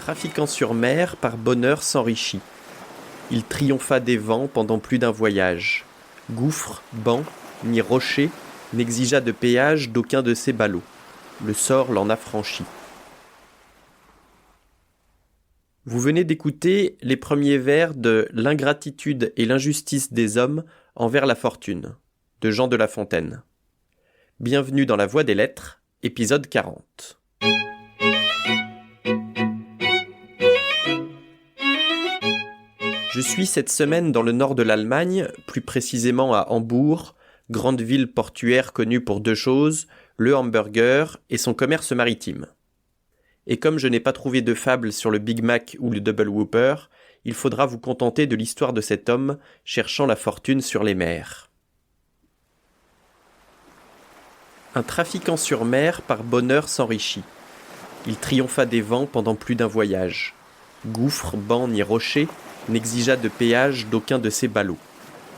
trafiquant sur mer par bonheur s'enrichit. Il triompha des vents pendant plus d'un voyage. Gouffre, banc, ni rocher n'exigea de péage d'aucun de ses ballots. Le sort l'en affranchit. Vous venez d'écouter les premiers vers de L'ingratitude et l'injustice des hommes envers la fortune, de Jean de La Fontaine. Bienvenue dans La Voie des Lettres, épisode 40. Je suis cette semaine dans le nord de l'Allemagne, plus précisément à Hambourg, grande ville portuaire connue pour deux choses, le hamburger et son commerce maritime. Et comme je n'ai pas trouvé de fable sur le Big Mac ou le Double Whopper, il faudra vous contenter de l'histoire de cet homme cherchant la fortune sur les mers. Un trafiquant sur mer par bonheur s'enrichit. Il triompha des vents pendant plus d'un voyage. Gouffre, banc ni rocher n'exigea de péage d'aucun de ses ballots.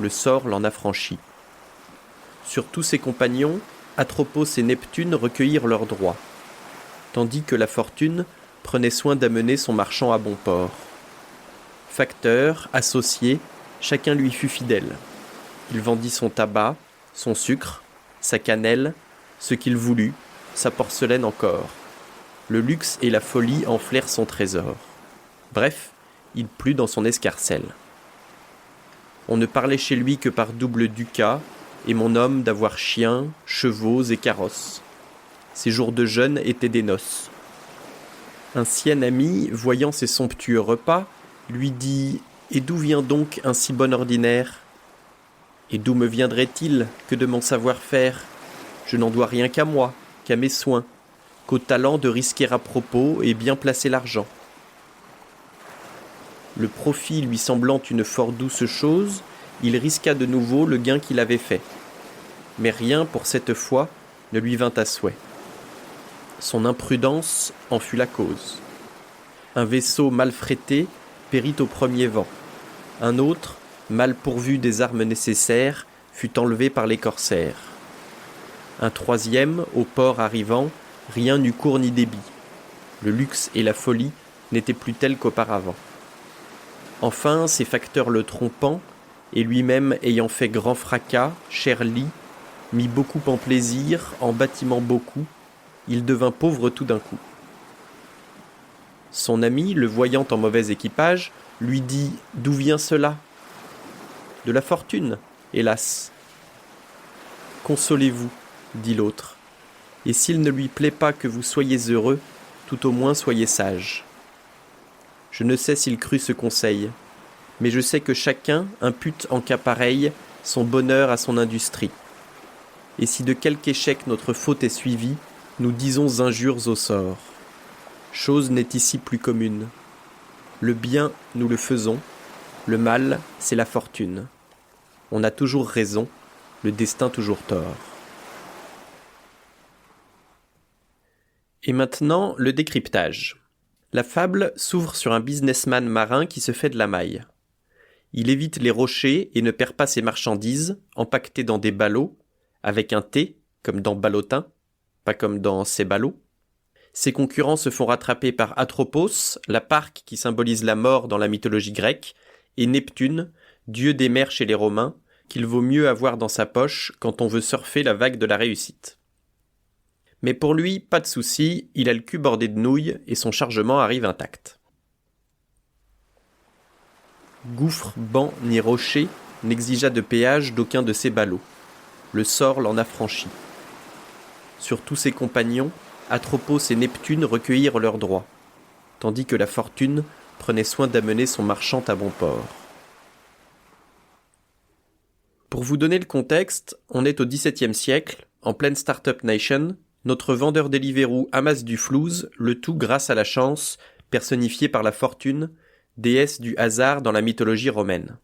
Le sort l'en affranchit. Sur tous ses compagnons, Atropos et Neptune recueillirent leurs droits, tandis que la fortune prenait soin d'amener son marchand à bon port. Facteur, associé, chacun lui fut fidèle. Il vendit son tabac, son sucre, sa cannelle, ce qu'il voulut, sa porcelaine encore. Le luxe et la folie enflèrent son trésor. Bref, il plut dans son escarcelle. On ne parlait chez lui que par double ducat, et mon homme d'avoir chiens, chevaux et carrosses. Ses jours de jeûne étaient des noces. Un sien ami, voyant ces somptueux repas, lui dit « Et d'où vient donc un si bon ordinaire ? Et d'où me viendrait-il que de mon savoir-faire ? Je n'en dois rien qu'à moi, qu'à mes soins, qu'au talent de risquer à propos et bien placer l'argent. » Le profit lui semblant une fort douce chose, il risqua de nouveau le gain qu'il avait fait. Mais rien, pour cette fois, ne lui vint à souhait. Son imprudence en fut la cause. Un vaisseau mal frété périt au premier vent. Un autre, mal pourvu des armes nécessaires, fut enlevé par les corsaires. Un troisième, au port arrivant, rien n'eut cours ni débit. Le luxe et la folie n'étaient plus tels qu'auparavant. Enfin, ses facteurs le trompant, et lui-même ayant fait grand fracas, cher lit, mit beaucoup en plaisir, en bâtiment beaucoup, il devint pauvre tout d'un coup. Son ami, le voyant en mauvais équipage, lui dit « D'où vient cela ?»« De la fortune, hélas. »« Consolez-vous, dit l'autre, et s'il ne lui plaît pas que vous soyez heureux, tout au moins soyez sage. Je ne sais s'il crut ce conseil, mais je sais que chacun impute en cas pareil son bonheur à son industrie. Et si de quelque échec notre faute est suivie, nous disons injures au sort. Chose n'est ici plus commune. Le bien, nous le faisons. Le mal, c'est la fortune. On a toujours raison, le destin toujours tort. Et maintenant, le décryptage. La fable s'ouvre sur un businessman marin qui se fait de la maille. Il évite les rochers et ne perd pas ses marchandises, empaquetées dans des ballots, avec un T, comme dans ballotin, pas comme dans ces ballots. Ses concurrents se font rattraper par Atropos, la parque qui symbolise la mort dans la mythologie grecque, et Neptune, dieu des mers chez les Romains, qu'il vaut mieux avoir dans sa poche quand on veut surfer la vague de la réussite. Mais pour lui, pas de souci, il a le cul bordé de nouilles et son chargement arrive intact. Gouffre, banc ni rocher n'exigea de péage d'aucun de ses ballots. Le sort l'en affranchit. Sur tous ses compagnons, Atropos et Neptune recueillirent leurs droits, tandis que la fortune prenait soin d'amener son marchand à bon port. Pour vous donner le contexte, on est au XVIIe siècle, en pleine Startup Nation. Notre vendeur Deliveroo amasse du flouze, le tout grâce à la chance, personnifiée par la fortune, déesse du hasard dans la mythologie romaine.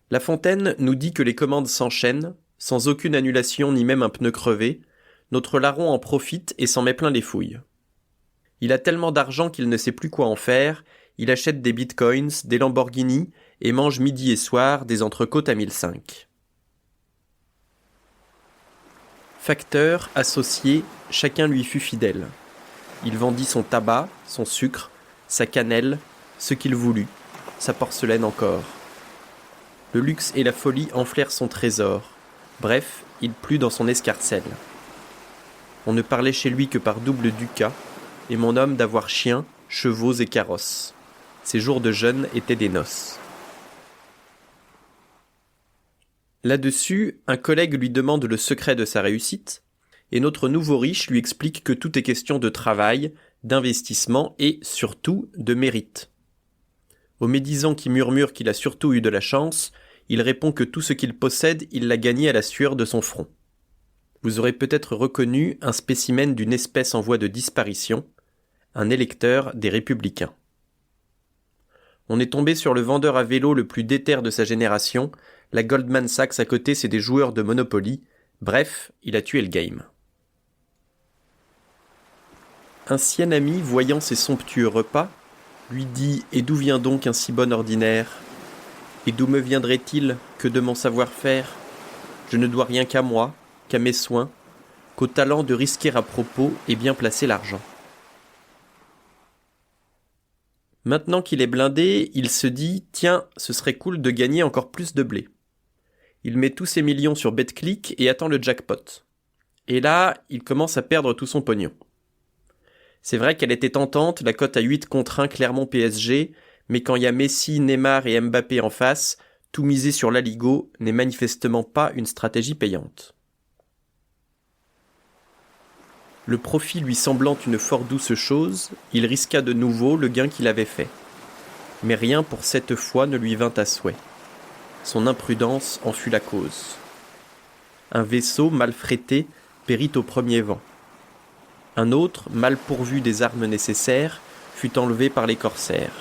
La Fontaine nous dit que les commandes s'enchaînent, sans aucune annulation ni même un pneu crevé. Notre larron en profite et s'en met plein les fouilles. Il a tellement d'argent qu'il ne sait plus quoi en faire, il achète des bitcoins, des Lamborghini et mange midi et soir des entrecôtes à 1005. Facteur, associé, chacun lui fut fidèle. Il vendit son tabac, son sucre, sa cannelle, ce qu'il voulut, sa porcelaine encore. Le luxe et la folie enflèrent son trésor. Bref, il plut dans son escarcelle. On ne parlait chez lui que par double ducat, et mon homme d'avoir chiens, chevaux et carrosses. Ses jours de jeûne étaient des noces. Là-dessus, un collègue lui demande le secret de sa réussite, et notre nouveau riche lui explique que tout est question de travail, d'investissement et, surtout, de mérite. Au médisant qui murmure qu'il a surtout eu de la chance, il répond que tout ce qu'il possède, il l'a gagné à la sueur de son front. Vous aurez peut-être reconnu un spécimen d'une espèce en voie de disparition, un électeur des Républicains. On est tombé sur le vendeur à vélo le plus déter de sa génération, la Goldman Sachs à côté c'est des joueurs de Monopoly, bref, il a tué le game. Un sien ami, voyant ces somptueux repas, lui dit « Et d'où vient donc un si bon ordinaire ? Et d'où me viendrait-il que de mon savoir-faire ? Je ne dois rien qu'à moi, qu'à mes soins, qu'au talent de risquer à propos et bien placer l'argent. » Maintenant qu'il est blindé, il se dit « Tiens, ce serait cool de gagner encore plus de blé. » Il met tous ses millions sur BetClick et attend le jackpot. Et là, il commence à perdre tout son pognon. C'est vrai qu'elle était tentante, la cote à 8 contre 1 Clermont PSG, mais quand il y a Messi, Neymar et Mbappé en face, tout miser sur la Ligo n'est manifestement pas une stratégie payante. Le profit lui semblant une fort douce chose, il risqua de nouveau le gain qu'il avait fait. Mais rien pour cette fois ne lui vint à souhait. Son imprudence en fut la cause. Un vaisseau mal frété périt au premier vent. Un autre, mal pourvu des armes nécessaires, fut enlevé par les corsaires.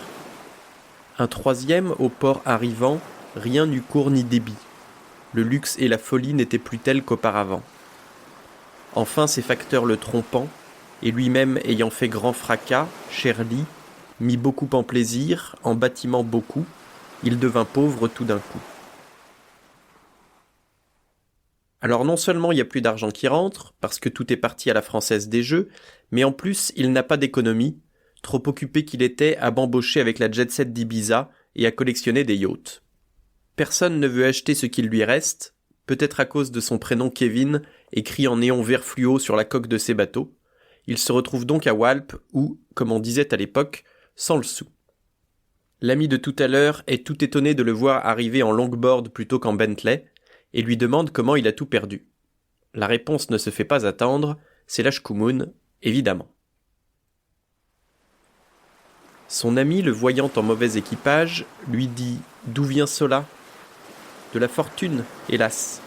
Un troisième, au port arrivant, rien n'eut cours ni débit. Le luxe et la folie n'étaient plus tels qu'auparavant. Enfin ses facteurs le trompant, et lui-même ayant fait grand fracas, cher lit, mis beaucoup en plaisir, en bâtiment beaucoup, il devint pauvre tout d'un coup. Alors non seulement il n'y a plus d'argent qui rentre, parce que tout est parti à la française des jeux, mais en plus il n'a pas d'économie, trop occupé qu'il était à bambocher avec la jet-set d'Ibiza et à collectionner des yachts. Personne ne veut acheter ce qu'il lui reste, peut-être à cause de son prénom Kevin, écrit en néon vert fluo sur la coque de ses bateaux. Il se retrouve donc à Walp, où, comme on disait à l'époque, sans le sou. L'ami de tout à l'heure est tout étonné de le voir arriver en longboard plutôt qu'en Bentley, et lui demande comment il a tout perdu. La réponse ne se fait pas attendre, c'est la Shkumun, évidemment. Son ami, le voyant en mauvais équipage, lui dit « D'où vient cela ?»« De la fortune, hélas. »«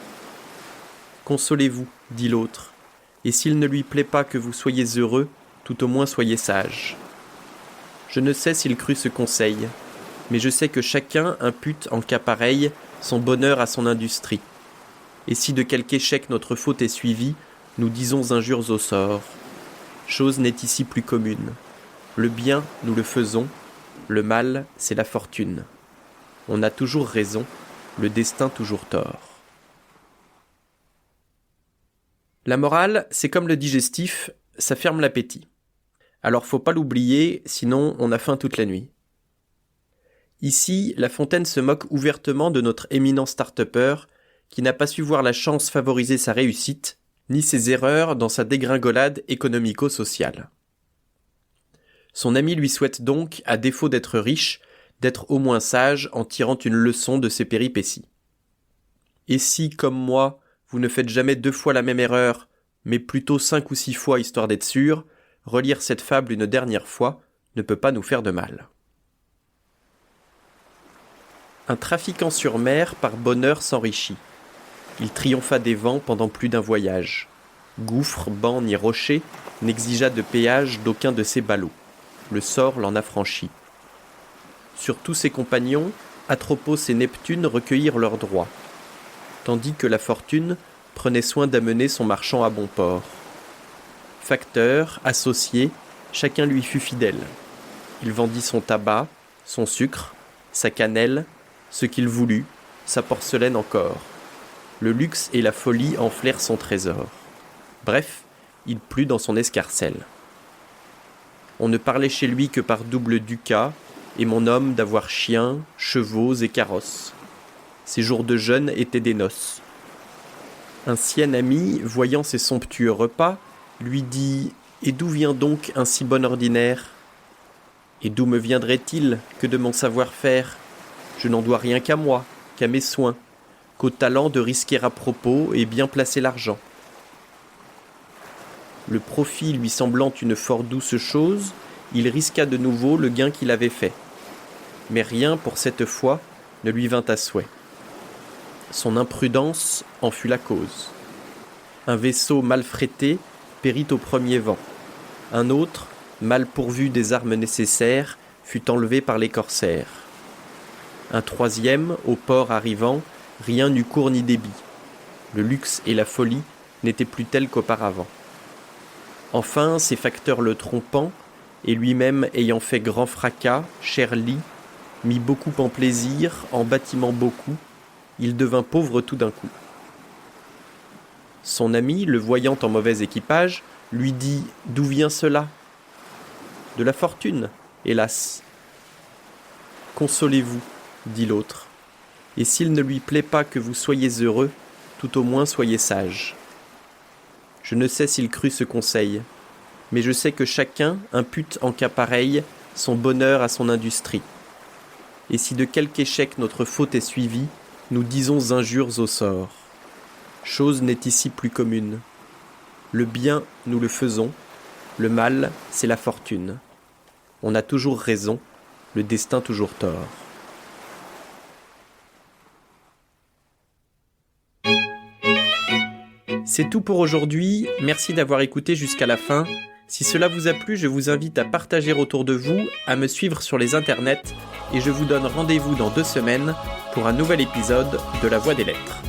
Consolez-vous, dit l'autre, et s'il ne lui plaît pas que vous soyez heureux, tout au moins soyez sage. Je ne sais s'il crut ce conseil, mais je sais que chacun impute en cas pareil son bonheur à son industrie. Et si de quelque échec notre faute est suivie, nous disons injures au sort. Chose n'est ici plus commune. Le bien, nous le faisons, le mal, c'est la fortune. On a toujours raison, le destin toujours tort. La morale, c'est comme le digestif, ça ferme l'appétit. Alors faut pas l'oublier, sinon on a faim toute la nuit. Ici, La Fontaine se moque ouvertement de notre éminent start-upper qui n'a pas su voir la chance favoriser sa réussite, ni ses erreurs dans sa dégringolade économico-sociale. Son ami lui souhaite donc, à défaut d'être riche, d'être au moins sage en tirant une leçon de ses péripéties. Et si, comme moi, vous ne faites jamais 2 fois la même erreur, mais plutôt 5 ou 6 fois histoire d'être sûr, relire cette fable une dernière fois ne peut pas nous faire de mal. Un trafiquant sur mer par bonheur s'enrichit. Il triompha des vents pendant plus d'un voyage. Gouffre, banc ni rocher n'exigea de péage d'aucun de ses ballots. Le sort l'en affranchit. Sur tous ses compagnons, Atropos et Neptune recueillirent leurs droits, tandis que la fortune prenait soin d'amener son marchand à bon port. Facteur, associé, chacun lui fut fidèle. Il vendit son tabac, son sucre, sa cannelle, ce qu'il voulut, sa porcelaine encore. Le luxe et la folie enflèrent son trésor. Bref, il plut dans son escarcelle. On ne parlait chez lui que par double ducat, et mon homme d'avoir chiens, chevaux et carrosses. Ses jours de jeûne étaient des noces. Un sien ami, voyant ces somptueux repas, lui dit « Et d'où vient donc un si bon ordinaire ? Et d'où me viendrait-il que de mon savoir-faire ? Je n'en dois rien qu'à moi, qu'à mes soins, qu'au talent de risquer à propos et bien placer l'argent. » Le profit lui semblant une fort douce chose, il risqua de nouveau le gain qu'il avait fait. Mais rien, pour cette fois, ne lui vint à souhait. Son imprudence en fut la cause. Un vaisseau mal frété périt au premier vent. Un autre, mal pourvu des armes nécessaires, fut enlevé par les corsaires. Un troisième, au port arrivant, rien n'eut cours ni débit. Le luxe et la folie n'étaient plus tels qu'auparavant. Enfin, ses facteurs le trompant, et lui-même ayant fait grand fracas, cher lit, mit beaucoup en plaisir, en bâtiment beaucoup, il devint pauvre tout d'un coup. Son ami, le voyant en mauvais équipage, lui dit « D'où vient cela ?»« De la fortune, hélas. »« Consolez-vous, dit l'autre, et s'il ne lui plaît pas que vous soyez heureux, tout au moins soyez sage. » Je ne sais s'il crut ce conseil, mais je sais que chacun impute en cas pareil son bonheur à son industrie. Et si de quelque échec notre faute est suivie, nous disons injures au sort. Chose n'est ici plus commune. Le bien, nous le faisons, le mal, c'est la fortune. On a toujours raison, le destin toujours tort. C'est tout pour aujourd'hui, merci d'avoir écouté jusqu'à la fin. Si cela vous a plu, je vous invite à partager autour de vous, à me suivre sur les internets, et je vous donne rendez-vous dans 2 semaines pour un nouvel épisode de La Voix des Lettres.